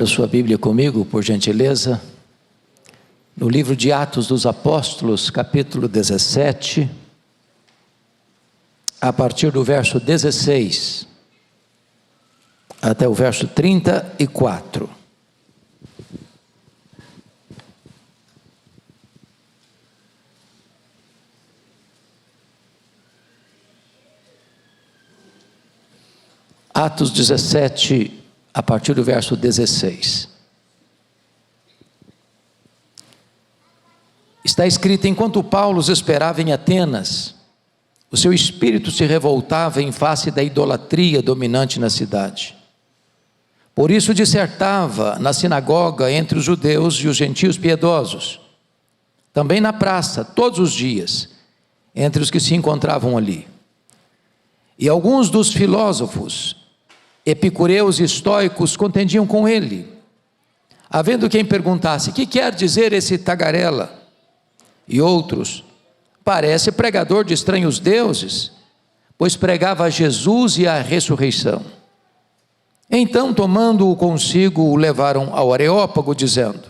Abra sua Bíblia comigo, por gentileza, no livro de Atos dos Apóstolos, capítulo 17, a partir do verso 16, até o verso 34. Atos 17, a partir do verso 16. Está escrito: enquanto Paulo os esperava em Atenas, o seu espírito se revoltava em face da idolatria dominante na cidade. Por isso dissertava na sinagoga entre os judeus e os gentios piedosos, também na praça, todos os dias, entre os que se encontravam ali. E alguns dos filósofos, epicureus e estoicos, contendiam com ele, havendo quem perguntasse: que quer dizer esse tagarela? E outros: parece pregador de estranhos deuses, pois pregava a Jesus e a ressurreição. Então, tomando-o consigo, o levaram ao Areópago, dizendo: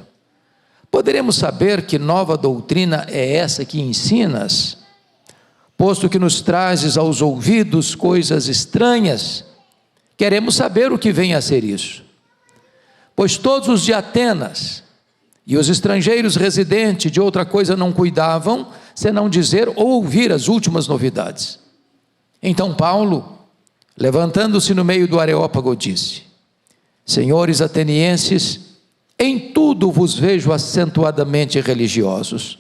poderemos saber que nova doutrina é essa que ensinas, posto que nos trazes aos ouvidos coisas estranhas? Queremos saber o que vem a ser isso. Pois todos os de Atenas e os estrangeiros residentes de outra coisa não cuidavam, senão dizer ou ouvir as últimas novidades. Então Paulo, levantando-se no meio do Areópago, disse: senhores atenienses, em tudo vos vejo acentuadamente religiosos,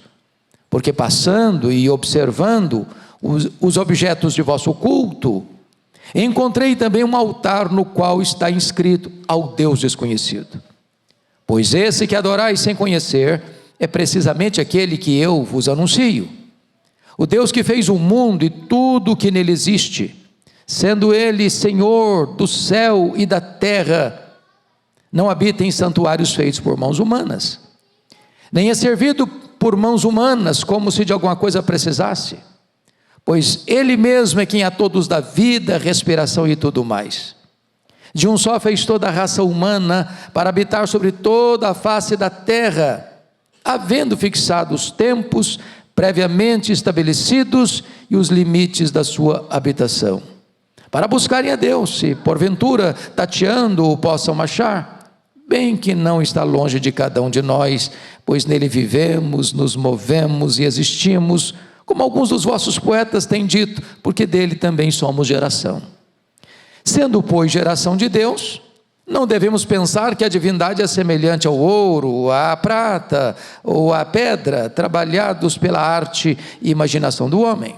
porque passando e observando os objetos de vosso culto, encontrei também um altar no qual está inscrito: ao Deus desconhecido. Pois esse que adorais sem conhecer é precisamente aquele que eu vos anuncio, o Deus que fez o mundo e tudo o que nele existe, sendo ele Senhor do céu e da terra. Não habita em santuários feitos por mãos humanas, nem é servido por mãos humanas como se de alguma coisa precisasse, pois ele mesmo é quem a todos dá vida, respiração e tudo mais. De um só fez toda a raça humana para habitar sobre toda a face da terra, havendo fixado os tempos previamente estabelecidos e os limites da sua habitação, para buscarem a Deus, se porventura tateando o possam achar, bem que não está longe de cada um de nós, pois nele vivemos, nos movemos e existimos, como alguns dos vossos poetas têm dito, porque dele também somos geração. Sendo, pois, geração de Deus, não devemos pensar que a divindade é semelhante ao ouro, à prata ou à pedra, trabalhados pela arte e imaginação do homem.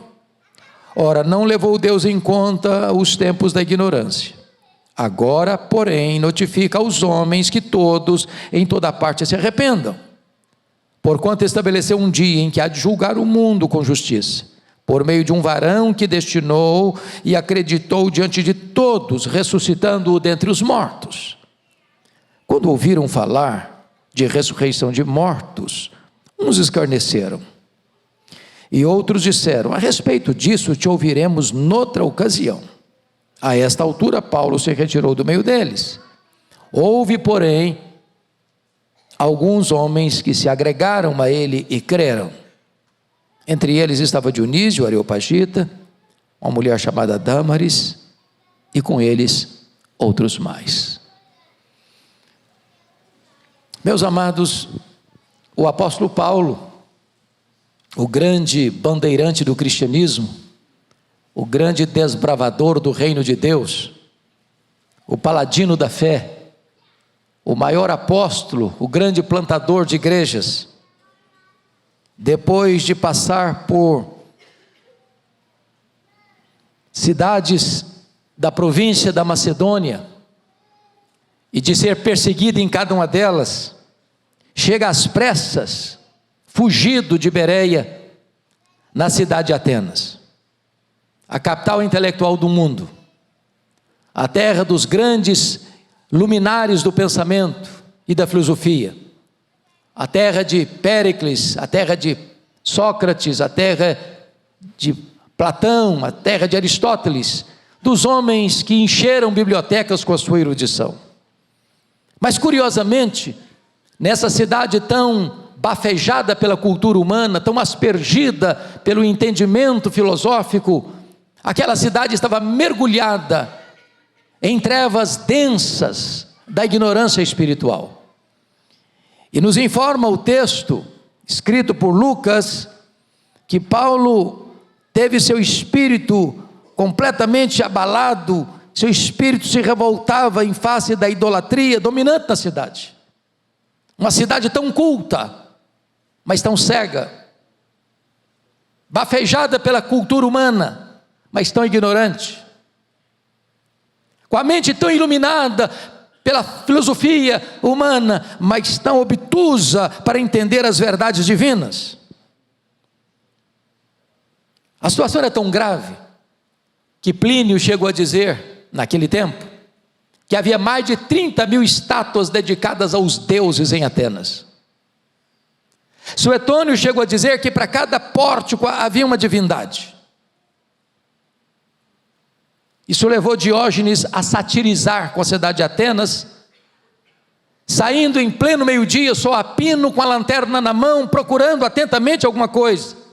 Ora, não levou Deus em conta os tempos da ignorância. Agora, porém, notifica aos homens que todos, em toda parte, se arrependam, porquanto estabeleceu um dia em que há de julgar o mundo com justiça, por meio de um varão que destinou e acreditou diante de todos, ressuscitando-o dentre os mortos. Quando ouviram falar de ressurreição de mortos, uns escarneceram, e outros disseram: a respeito disso te ouviremos noutra ocasião. A esta altura Paulo se retirou do meio deles. Houve, porém, alguns homens que se agregaram a ele e creram. Entre eles estava Dionísio, Areopagita, uma mulher chamada Dâmaris, e com eles outros mais. Meus amados, o apóstolo Paulo, o grande bandeirante do cristianismo, o grande desbravador do reino de Deus, o paladino da fé, o maior apóstolo, o grande plantador de igrejas, depois de passar por cidades da província da Macedônia e de ser perseguido em cada uma delas, chega às pressas, fugido de Bereia, na cidade de Atenas, a capital intelectual do mundo, a terra dos grandes luminares do pensamento e da filosofia, a terra de Péricles, a terra de Sócrates, a terra de Platão, a terra de Aristóteles, dos homens que encheram bibliotecas com a sua erudição. Mas curiosamente, nessa cidade tão bafejada pela cultura humana, tão aspergida pelo entendimento filosófico, aquela cidade estava mergulhada em trevas densas da ignorância espiritual. E nos informa o texto, escrito por Lucas, que Paulo teve seu espírito completamente abalado, seu espírito se revoltava em face da idolatria dominante na cidade. Uma cidade tão culta, mas tão cega, bafejada pela cultura humana, mas tão ignorante, com a mente tão iluminada pela filosofia humana, mas tão obtusa para entender as verdades divinas. A situação era tão grave, que Plínio chegou a dizer, naquele tempo, que havia mais de 30.000 estátuas dedicadas aos deuses em Atenas. Suetônio chegou a dizer que para cada pórtico havia uma divindade. Isso levou Diógenes a satirizar com a cidade de Atenas, saindo em pleno meio-dia, só a pino, com a lanterna na mão, procurando atentamente alguma coisa.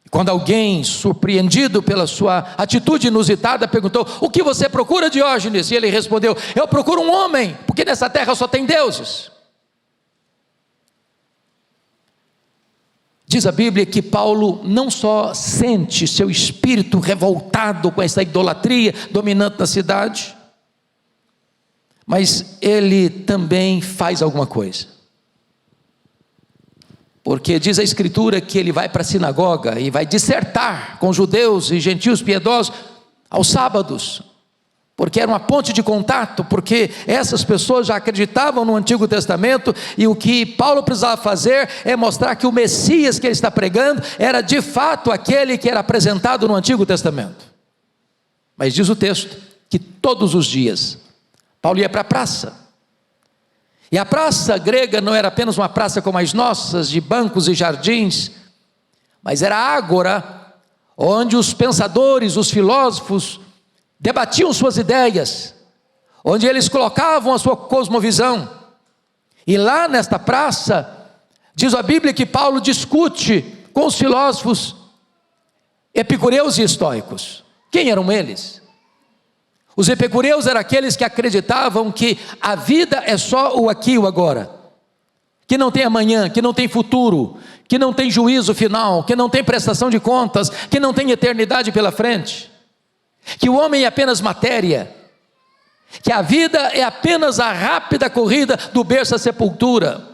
Quando alguém, surpreendido pela sua atitude inusitada, perguntou: o que você procura, Diógenes? E ele respondeu: eu procuro um homem, porque nessa terra só tem deuses. Diz a Bíblia que Paulo não só sente seu espírito revoltado com essa idolatria dominante na cidade, mas ele também faz alguma coisa. Porque diz a Escritura que ele vai para a sinagoga e vai dissertar com judeus e gentios piedosos aos sábados, porque era uma ponte de contato, porque essas pessoas já acreditavam no Antigo Testamento, e o que Paulo precisava fazer é mostrar que o Messias que ele está pregando era de fato aquele que era apresentado no Antigo Testamento. Mas diz o texto que todos os dias Paulo ia para a praça, e a praça grega não era apenas uma praça como as nossas, de bancos e jardins, mas era a ágora, onde os pensadores, os filósofos debatiam suas ideias, onde eles colocavam a sua cosmovisão. E lá nesta praça, diz a Bíblia que Paulo discute com os filósofos epicureus e estoicos. Quem eram eles? Os epicureus eram aqueles que acreditavam que a vida é só o aqui e o agora, que não tem amanhã, que não tem futuro, que não tem juízo final, que não tem prestação de contas, que não tem eternidade pela frente, que o homem é apenas matéria, que a vida é apenas a rápida corrida do berço à sepultura.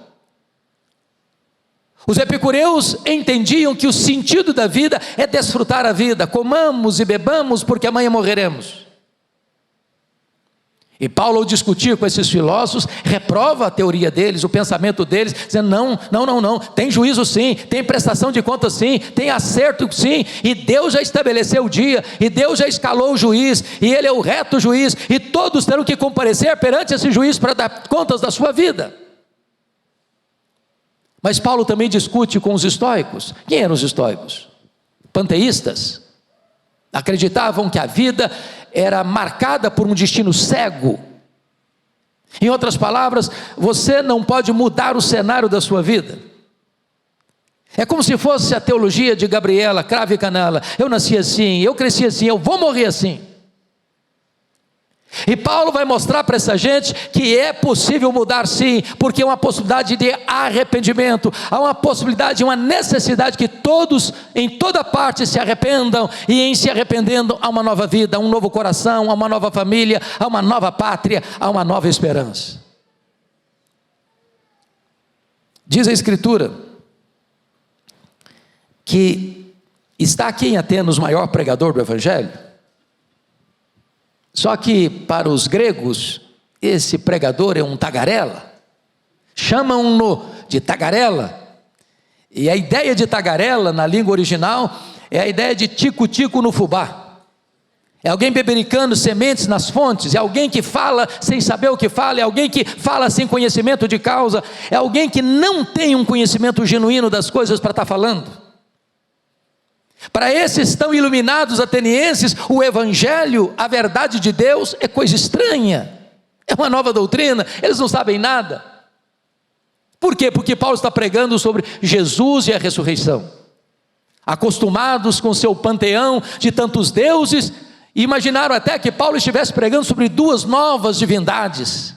Os epicureus entendiam que o sentido da vida é desfrutar a vida, comamos e bebamos porque amanhã morreremos. E Paulo, ao discutir com esses filósofos, reprova a teoria deles, o pensamento deles, dizendo: não, tem juízo sim, tem prestação de contas sim, tem acerto sim, e Deus já estabeleceu o dia, e Deus já escalou o juiz, e Ele é o reto juiz, e todos terão que comparecer perante esse juiz para dar contas da sua vida. Mas Paulo também discute com os estoicos. Quem eram os estoicos? Panteístas. Acreditavam que a vida era marcada por um destino cego. Em outras palavras, você não pode mudar o cenário da sua vida. É como se fosse a teologia de Gabriela Cravo e Canela: eu nasci assim, eu cresci assim, eu vou morrer assim. E Paulo vai mostrar para essa gente que é possível mudar sim, porque há uma possibilidade de arrependimento, há uma possibilidade, uma necessidade que todos, em toda parte, se arrependam, e em se arrependendo há uma nova vida, há um novo coração, há uma nova família, há uma nova pátria, há uma nova esperança. Diz a Escritura que está aqui em Atenas o maior pregador do Evangelho. Só que para os gregos, esse pregador é um tagarela, chamam-no de tagarela, e a ideia de tagarela na língua original é a ideia de tico-tico no fubá. É alguém bebericando sementes nas fontes, é alguém que fala sem saber o que fala, é alguém que fala sem conhecimento de causa, é alguém que não tem um conhecimento genuíno das coisas para estar falando. Para esses tão iluminados atenienses, o Evangelho, a verdade de Deus, é coisa estranha, É uma nova doutrina, eles não sabem nada. Por quê? Porque Paulo está pregando sobre Jesus e a ressurreição. Acostumados com seu panteão de tantos deuses, imaginaram até que Paulo estivesse pregando sobre duas novas divindades,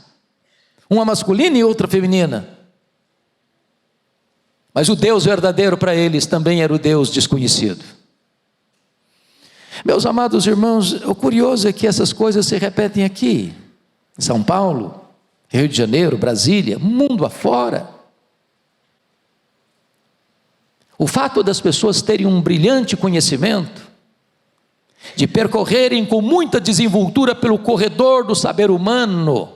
uma masculina e outra feminina. Mas o Deus verdadeiro para eles também era o Deus desconhecido. Meus amados irmãos, o curioso é que essas coisas se repetem aqui, em São Paulo, Rio de Janeiro, Brasília, mundo afora. O fato das pessoas terem um brilhante conhecimento, de percorrerem com muita desenvoltura pelo corredor do saber humano,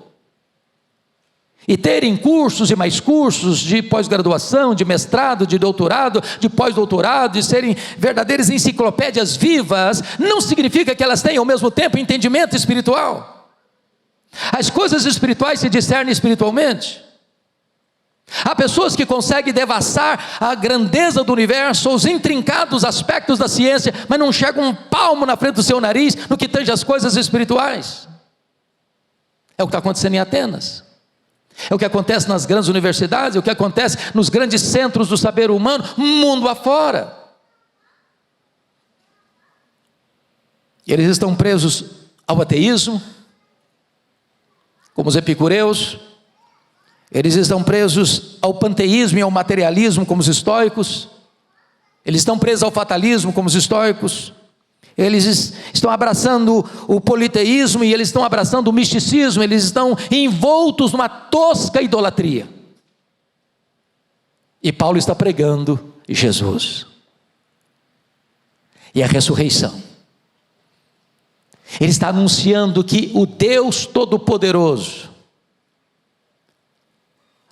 e terem cursos e mais cursos de pós-graduação, de mestrado, de doutorado, de pós-doutorado, e serem verdadeiras enciclopédias vivas, não significa que elas tenham ao mesmo tempo entendimento espiritual. As coisas espirituais se discernem espiritualmente. Há pessoas que conseguem devassar a grandeza do universo, os intrincados aspectos da ciência, mas não chegam um palmo na frente do seu nariz no que tange as coisas espirituais. É o que está acontecendo em Atenas. É o que acontece nas grandes universidades, é o que acontece nos grandes centros do saber humano, mundo afora. Eles estão presos ao ateísmo, como os epicureus. Eles estão presos ao panteísmo e ao materialismo, como os estoicos. Eles estão presos ao fatalismo, como os estoicos. Eles estão abraçando o politeísmo e eles estão abraçando o misticismo. Eles estão envoltos numa tosca idolatria. E Paulo está pregando Jesus e a ressurreição. Ele está anunciando que o Deus Todo-Poderoso,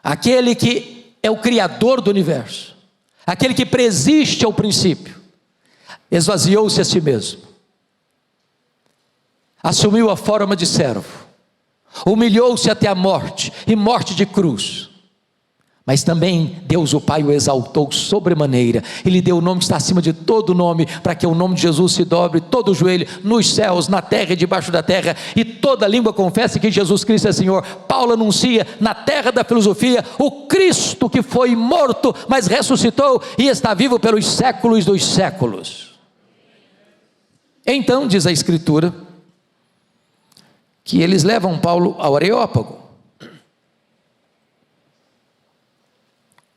aquele que é o Criador do universo, aquele que preexiste ao princípio, esvaziou-se a si mesmo, assumiu a forma de servo, humilhou-se até a morte, e morte de cruz. Mas também Deus o Pai o exaltou sobremaneira, e lhe deu o nome que está acima de todo nome, para que o nome de Jesus se dobre todo o joelho, nos céus, na terra e debaixo da terra, e toda língua confesse que Jesus Cristo é Senhor. Paulo anuncia na terra da filosofia o Cristo que foi morto, mas ressuscitou e está vivo pelos séculos dos séculos. Então diz a Escritura que eles levam Paulo ao Areópago.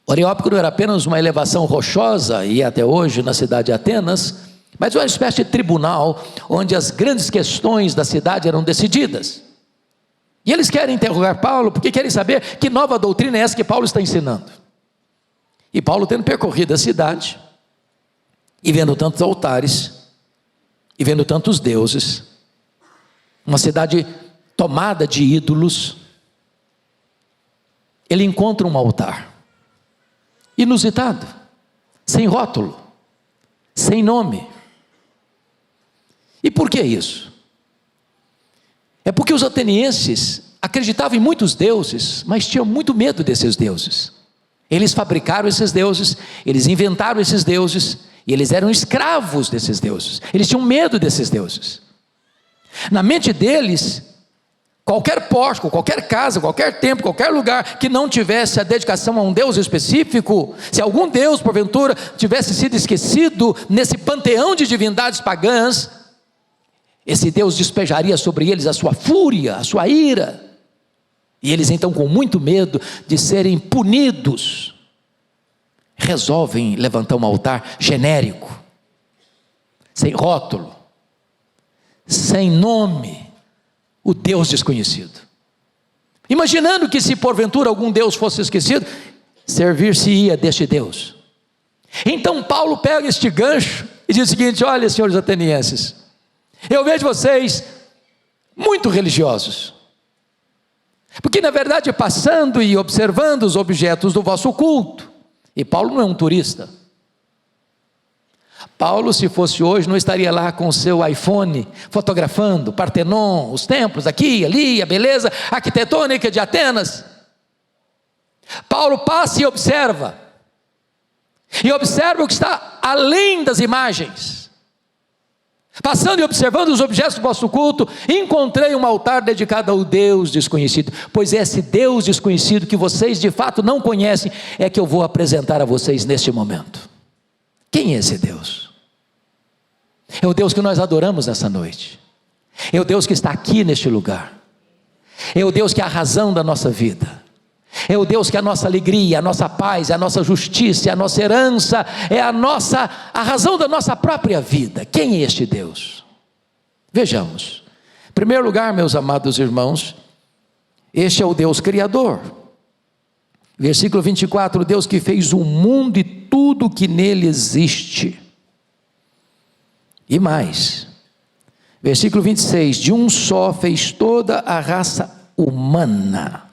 O Areópago não era apenas uma elevação rochosa, e até hoje na cidade de Atenas, mas uma espécie de tribunal, onde as grandes questões da cidade eram decididas. E eles querem interrogar Paulo, porque querem saber que nova doutrina é essa que Paulo está ensinando. E Paulo, tendo percorrido a cidade, e vendo tantos altares, e vendo tantos deuses, uma cidade tomada de ídolos, ele encontra um altar inusitado, sem rótulo, sem nome. E por que isso? É porque os atenienses acreditavam em muitos deuses, mas tinham muito medo desses deuses. Eles fabricaram esses deuses, eles inventaram esses deuses, e eles eram escravos desses deuses. Eles tinham medo desses deuses. Na mente deles, qualquer pórtico, qualquer casa, qualquer templo, qualquer lugar que não tivesse a dedicação a um Deus específico, se algum Deus porventura tivesse sido esquecido nesse panteão de divindades pagãs, esse Deus despejaria sobre eles a sua fúria, a sua ira, e eles então, com muito medo de serem punidos, resolvem levantar um altar genérico, sem rótulo, sem nome, o Deus desconhecido, imaginando que se porventura algum Deus fosse esquecido, servir-se-ia deste Deus. Então Paulo pega este gancho e diz o seguinte: olha, senhores atenienses, eu vejo vocês muito religiosos, porque na verdade passando e observando os objetos do vosso culto, e Paulo não é um turista. Paulo, se fosse hoje, não estaria lá com o seu iPhone, fotografando Partenon, os templos aqui, ali, a beleza arquitetônica de Atenas. Paulo passa e observa o que está além das imagens. Passando e observando os objetos do vosso culto, encontrei um altar dedicado ao Deus desconhecido. Pois esse Deus desconhecido que vocês de fato não conhecem, é que eu vou apresentar a vocês neste momento. Quem é esse Deus? É o Deus que nós adoramos nessa noite. É o Deus que está aqui neste lugar. É o Deus que é a razão da nossa vida. É o Deus que é a nossa alegria, a nossa paz, é a nossa justiça, é a nossa herança, é a razão da nossa própria vida. Quem é este Deus? Vejamos. Em primeiro lugar, meus amados irmãos, este é o Deus Criador. Versículo 24, o Deus que fez o mundo e tudo que nele existe. E mais, versículo 26, de um só fez toda a raça humana.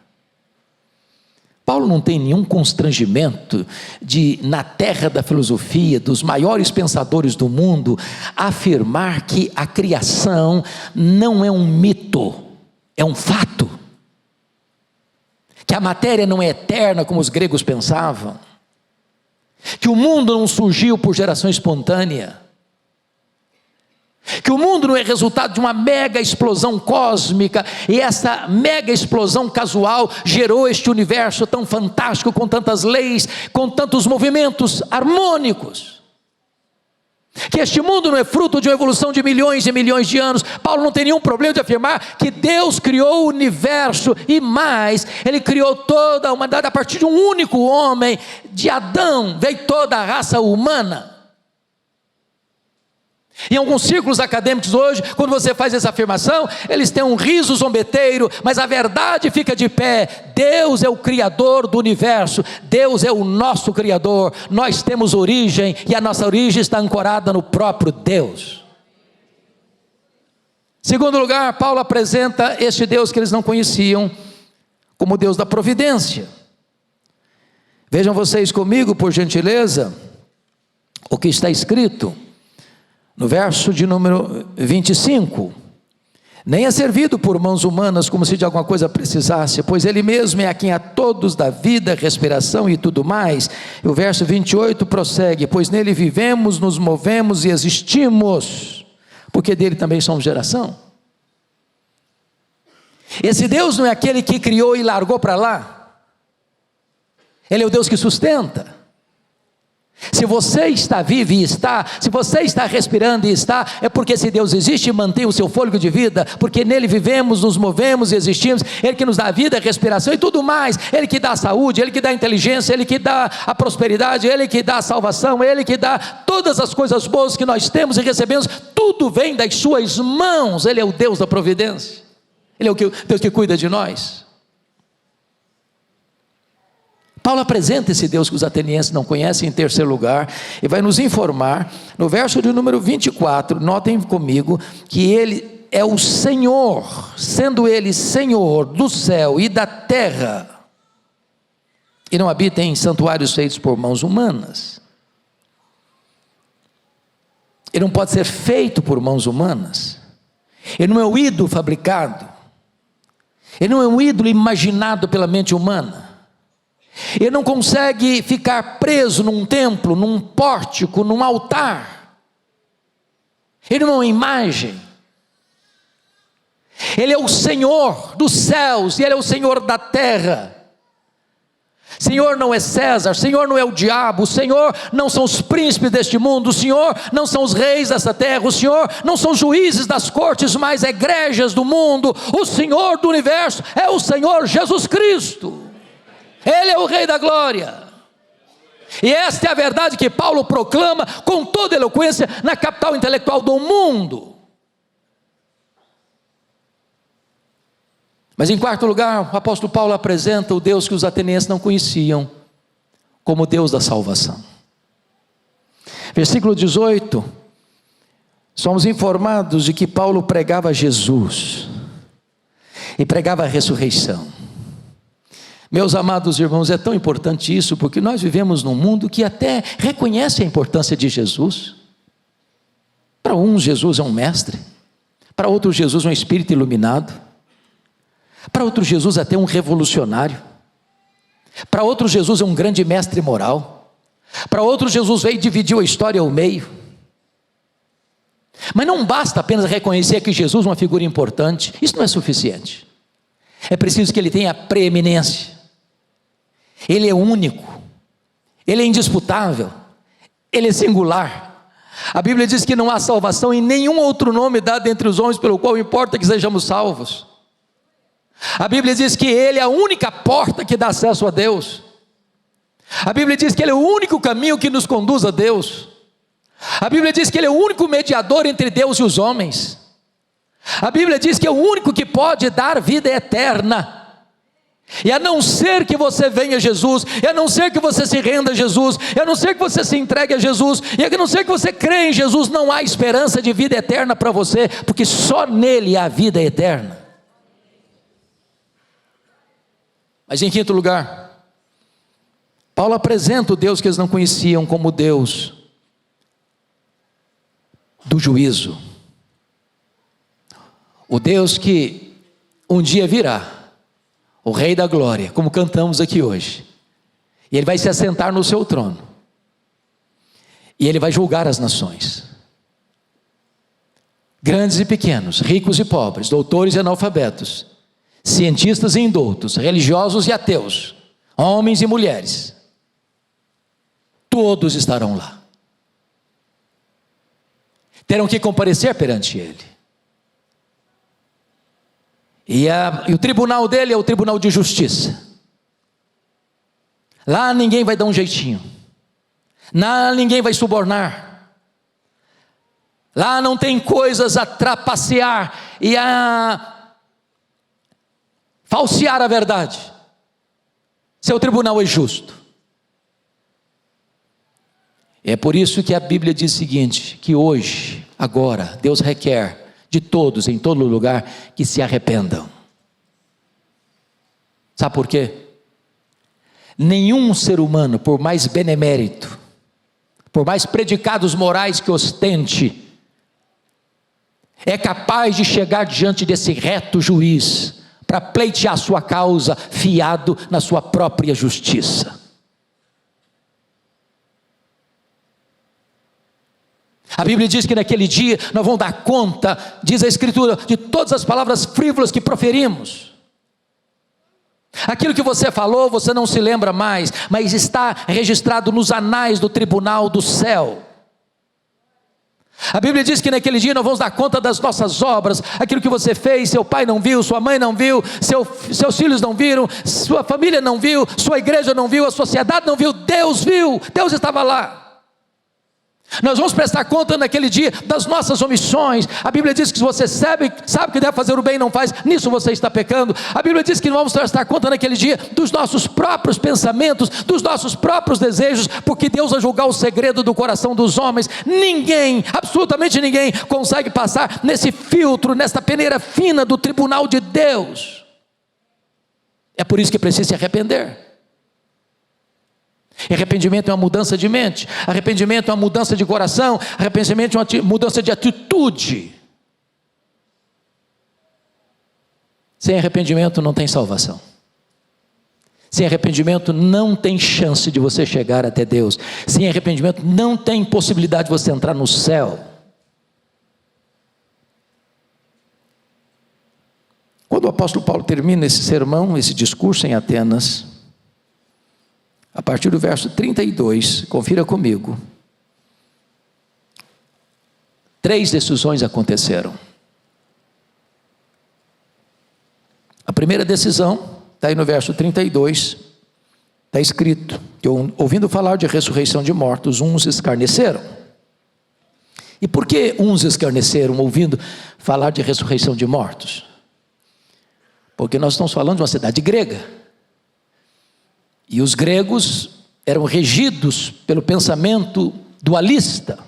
Paulo não tem nenhum constrangimento de, na terra da filosofia, dos maiores pensadores do mundo, afirmar que a criação não é um mito, é um fato. Que a matéria não é eterna como os gregos pensavam. Que o mundo não surgiu por geração espontânea. Que o mundo não é resultado de uma mega explosão cósmica, e essa mega explosão casual gerou este universo tão fantástico, com tantas leis, com tantos movimentos harmônicos. Que este mundo não é fruto de uma evolução de milhões e milhões de anos. Paulo não tem nenhum problema de afirmar que Deus criou o universo, e mais, Ele criou toda a humanidade a partir de um único homem. De Adão veio toda a raça humana. Em alguns círculos acadêmicos hoje, quando você faz essa afirmação, eles têm um riso zombeteiro, mas a verdade fica de pé. Deus é o Criador do universo, Deus é o nosso Criador, nós temos origem, e a nossa origem está ancorada no próprio Deus. Segundo lugar, Paulo apresenta este Deus que eles não conheciam, como Deus da providência. Vejam vocês comigo, por gentileza, o que está escrito no verso de número 25, nem é servido por mãos humanas como se de alguma coisa precisasse, pois Ele mesmo é a quem a todos dá vida, respiração e tudo mais. E o verso 28 prossegue, pois nele vivemos, nos movemos e existimos, porque dele também somos geração. Esse Deus não é aquele que criou e largou para lá. Ele é o Deus que sustenta. Se você está vivo e está, se você está respirando e está, é porque esse Deus existe e mantém o seu fôlego de vida, porque nele vivemos, nos movemos e existimos. Ele que nos dá vida, respiração e tudo mais. Ele que dá a saúde, Ele que dá a inteligência, Ele que dá a prosperidade, Ele que dá a salvação, Ele que dá todas as coisas boas que nós temos e recebemos. Tudo vem das suas mãos. Ele é o Deus da providência. Ele é o Deus que cuida de nós. Paulo apresenta esse Deus que os atenienses não conhecem em terceiro lugar, e vai nos informar, no verso de número 24, notem comigo, que Ele é o Senhor, sendo Ele Senhor do céu e da terra, e não habita em santuários feitos por mãos humanas. Ele não pode ser feito por mãos humanas, Ele não é um ídolo fabricado, Ele não é um ídolo imaginado pela mente humana. Ele não consegue ficar preso num templo, num pórtico, num altar. Ele não é uma imagem. Ele é o Senhor dos céus e Ele é o Senhor da terra. Senhor não é César, Senhor não é o diabo, o Senhor não são os príncipes deste mundo, o Senhor não são os reis dessa terra, o Senhor não são os juízes das cortes mais egrégias do mundo. O Senhor do universo é o Senhor Jesus Cristo. Ele é o Rei da Glória. E esta é a verdade que Paulo proclama com toda eloquência na capital intelectual do mundo. Mas em quarto lugar, o apóstolo Paulo apresenta o Deus que os atenienses não conheciam, como Deus da salvação. Versículo 18, somos informados de que Paulo pregava Jesus, e pregava a ressurreição. Meus amados irmãos, é tão importante isso, porque nós vivemos num mundo que até reconhece a importância de Jesus. Para uns Jesus é um mestre, para outros Jesus é um espírito iluminado, para outros Jesus até um revolucionário, para outros Jesus é um grande mestre moral, para outros Jesus veio e dividiu a história ao meio. Mas não basta apenas reconhecer que Jesus é uma figura importante, isso não é suficiente. É preciso que ele tenha preeminência. Ele é único, ele é indisputável, ele é singular. A Bíblia diz que não há salvação em nenhum outro nome dado entre os homens pelo qual importa que sejamos salvos. A Bíblia diz que ele é a única porta que dá acesso a Deus. A Bíblia diz que ele é o único caminho que nos conduz a Deus. A Bíblia diz que ele é o único mediador entre Deus e os homens. A Bíblia diz que é o único que pode dar vida eterna. E a não ser que você venha a Jesus, e a não ser que você se renda a Jesus, e a não ser que você se entregue a Jesus, e a não ser que você creia em Jesus, não há esperança de vida eterna para você, porque só nele há vida eterna. Mas em quinto lugar, Paulo apresenta o Deus que eles não conheciam como Deus do juízo. O Deus que um dia virá, o Rei da Glória, como cantamos aqui hoje. E ele vai se assentar no seu trono. E ele vai julgar as nações. Grandes e pequenos, ricos e pobres, doutores e analfabetos, cientistas e indoutos, religiosos e ateus, homens e mulheres. Todos estarão lá. Terão que comparecer perante ele. E o tribunal dele é o tribunal de justiça. Lá ninguém vai dar um jeitinho. Lá ninguém vai subornar. Lá não tem coisas a trapacear e a falsear a verdade. Seu tribunal é justo. É por isso que a Bíblia diz o seguinte, que hoje, agora, Deus requer de todos, em todo lugar, que se arrependam. Sabe por quê? Nenhum ser humano, por mais benemérito, por mais predicados morais que ostente, é capaz de chegar diante desse reto juiz, para pleitear sua causa, fiado na sua própria justiça. A Bíblia diz que naquele dia nós vamos dar conta, diz a Escritura, de todas as palavras frívolas que proferimos. Aquilo que você falou, você não se lembra mais, mas está registrado nos anais do tribunal do céu. A Bíblia diz que naquele dia nós vamos dar conta das nossas obras, aquilo que você fez, seu pai não viu, sua mãe não viu, seus filhos não viram, sua família não viu, sua igreja não viu, a sociedade não viu, Deus viu, Deus estava lá. Nós vamos prestar conta naquele dia das nossas omissões. A Bíblia diz que se você sabe que deve fazer o bem e não faz, nisso você está pecando. A Bíblia diz que nós vamos prestar conta naquele dia dos nossos próprios pensamentos, dos nossos próprios desejos, porque Deus vai julgar o segredo do coração dos homens. Ninguém, absolutamente ninguém, consegue passar nesse filtro, nessa peneira fina do tribunal de Deus. É por isso que precisa se arrepender. Arrependimento é uma mudança de mente, arrependimento é uma mudança de coração, arrependimento é uma mudança de atitude. Sem arrependimento não tem salvação. Sem arrependimento não tem chance de você chegar até Deus. Sem arrependimento não tem possibilidade de você entrar no céu. Quando o apóstolo Paulo termina esse sermão, esse discurso em Atenas, a partir do verso 32, confira comigo. 3 decisões aconteceram. A primeira decisão, está aí no verso 32, está escrito, que ouvindo falar de ressurreição de mortos, uns escarneceram. E por que uns escarneceram ouvindo falar de ressurreição de mortos? Porque nós estamos falando de uma cidade grega. E os gregos eram regidos pelo pensamento dualista,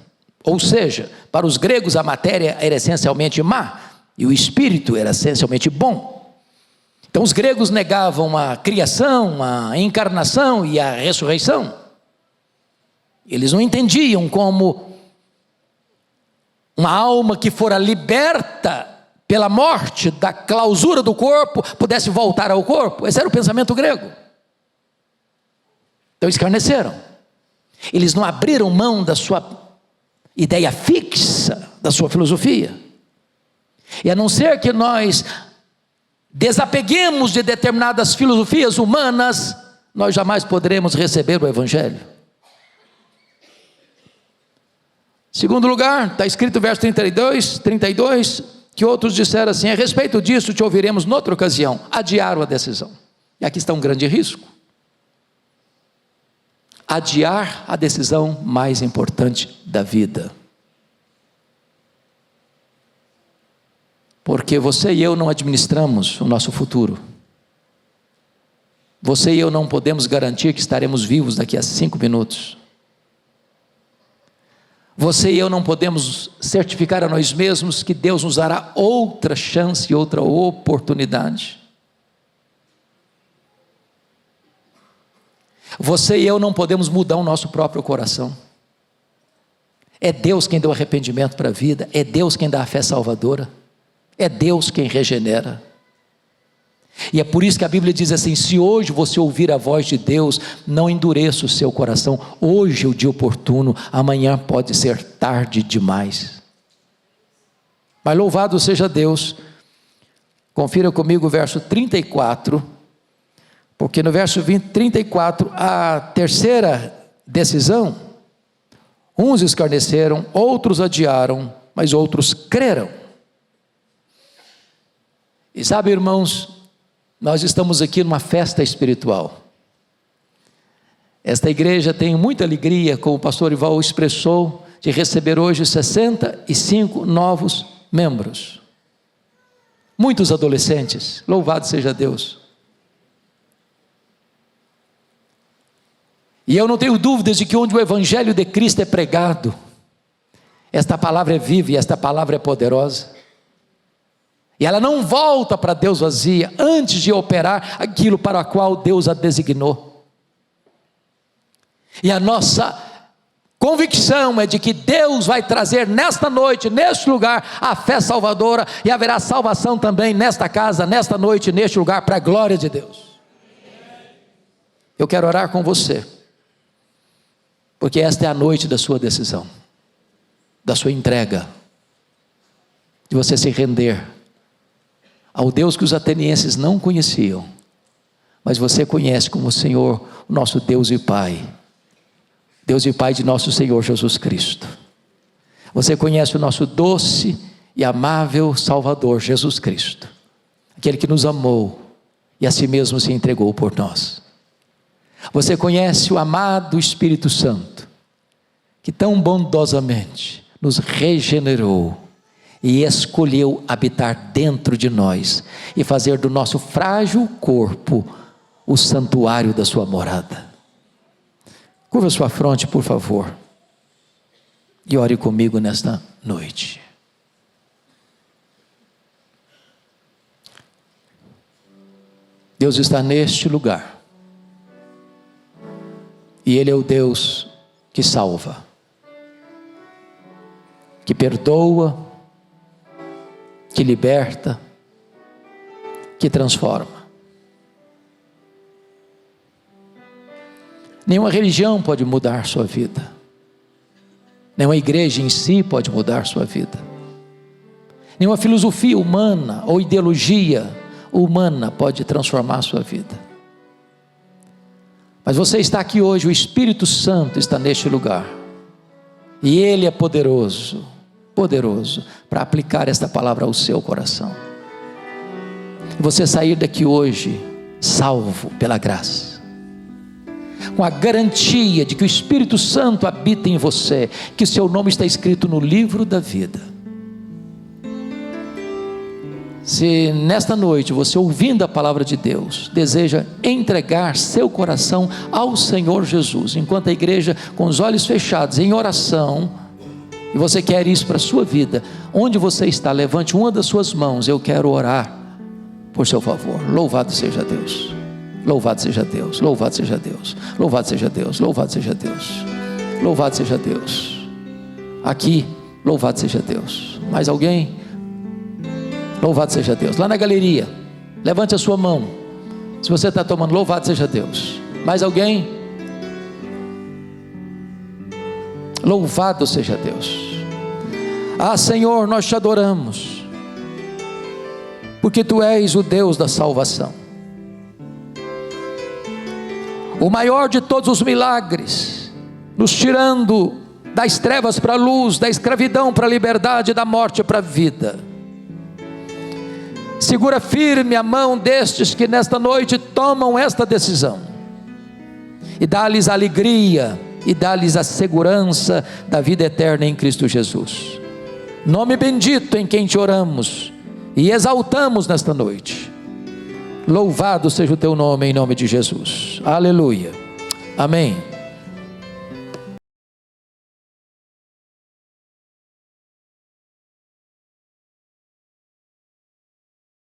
ou seja, para os gregos a matéria era essencialmente má, e o espírito era essencialmente bom. Então os gregos negavam a criação, a encarnação e a ressurreição. Eles não entendiam como uma alma que fora liberta pela morte da clausura do corpo, pudesse voltar ao corpo. Esse era o pensamento grego. Então escarneceram. Eles não abriram mão da sua ideia fixa da sua filosofia. E a não ser que nós desapeguemos de determinadas filosofias humanas, nós jamais poderemos receber o Evangelho. Segundo lugar, está escrito verso 32, que outros disseram assim: a respeito disso te ouviremos noutra ocasião. Adiaram a decisão. E aqui está um grande risco. Adiar a decisão mais importante da vida. Porque você e eu não administramos o nosso futuro. Você e eu não podemos garantir que estaremos vivos daqui a 5 minutos. Você e eu não podemos certificar a nós mesmos que Deus nos dará outra chance, outra oportunidade. Você e eu não podemos mudar o nosso próprio coração. É Deus quem dá o arrependimento para a vida, é Deus quem dá a fé salvadora, é Deus quem regenera. E é por isso que a Bíblia diz assim: se hoje você ouvir a voz de Deus, não endureça o seu coração. Hoje é o dia oportuno, amanhã pode ser tarde demais. Mas louvado seja Deus. Confira comigo o verso 34, porque no verso 34, a terceira decisão: uns escarneceram, outros adiaram, mas outros creram. E sabe, irmãos, nós estamos aqui numa festa espiritual. Esta igreja tem muita alegria, como o pastor Ival expressou, de receber hoje 65 novos membros. Muitos adolescentes, louvado seja Deus. E eu não tenho dúvidas de que onde o Evangelho de Cristo é pregado, esta palavra é viva e esta palavra é poderosa. E ela não volta para Deus vazia, antes de operar aquilo para o qual Deus a designou. E a nossa convicção é de que Deus vai trazer nesta noite, neste lugar, a fé salvadora, e haverá salvação também nesta casa, nesta noite, neste lugar, para a glória de Deus. Eu quero orar com você, porque esta é a noite da sua decisão, da sua entrega, de você se render ao Deus que os atenienses não conheciam, mas você conhece como o Senhor, o nosso Deus e Pai, Deus e Pai de nosso Senhor Jesus Cristo. Você conhece o nosso doce e amável Salvador Jesus Cristo, aquele que nos amou e a si mesmo se entregou por nós. Você conhece o amado Espírito Santo, que tão bondosamente nos regenerou e escolheu habitar dentro de nós e fazer do nosso frágil corpo o santuário da sua morada. Curva sua fronte, por favor, e ore comigo nesta noite. Deus está neste lugar, e Ele é o Deus que salva, que perdoa, que liberta, que transforma. Nenhuma religião pode mudar sua vida, nenhuma igreja em si pode mudar sua vida, nenhuma filosofia humana ou ideologia humana pode transformar sua vida. Mas você está aqui hoje, o Espírito Santo está neste lugar, e Ele é poderoso para aplicar esta palavra ao seu coração. Você sair daqui hoje salvo pela graça, com a garantia de que o Espírito Santo habita em você, que seu nome está escrito no livro da vida. Se nesta noite você, ouvindo a palavra de Deus, deseja entregar seu coração ao Senhor Jesus, enquanto a igreja com os olhos fechados em oração, e você quer isso para a sua vida, onde você está, levante uma das suas mãos. Eu quero orar por seu favor. Louvado seja Deus, louvado seja Deus, louvado seja Deus, louvado seja Deus, louvado seja Deus, louvado seja Deus. Aqui, louvado seja Deus. Mais alguém? Louvado seja Deus. Lá na galeria, levante a sua mão, se você está tomando. Louvado seja Deus. Mais alguém? Louvado seja Deus. Ah, Senhor, nós te adoramos, porque Tu és o Deus da salvação, o maior de todos os milagres, nos tirando das trevas para a luz, da escravidão para a liberdade, da morte para a vida. Segura firme a mão destes que nesta noite tomam esta decisão, e dá-lhes a alegria, e dá-lhes a segurança da vida eterna em Cristo Jesus. Nome bendito em quem te oramos e exaltamos nesta noite. Louvado seja o teu nome, em nome de Jesus. Aleluia. Amém.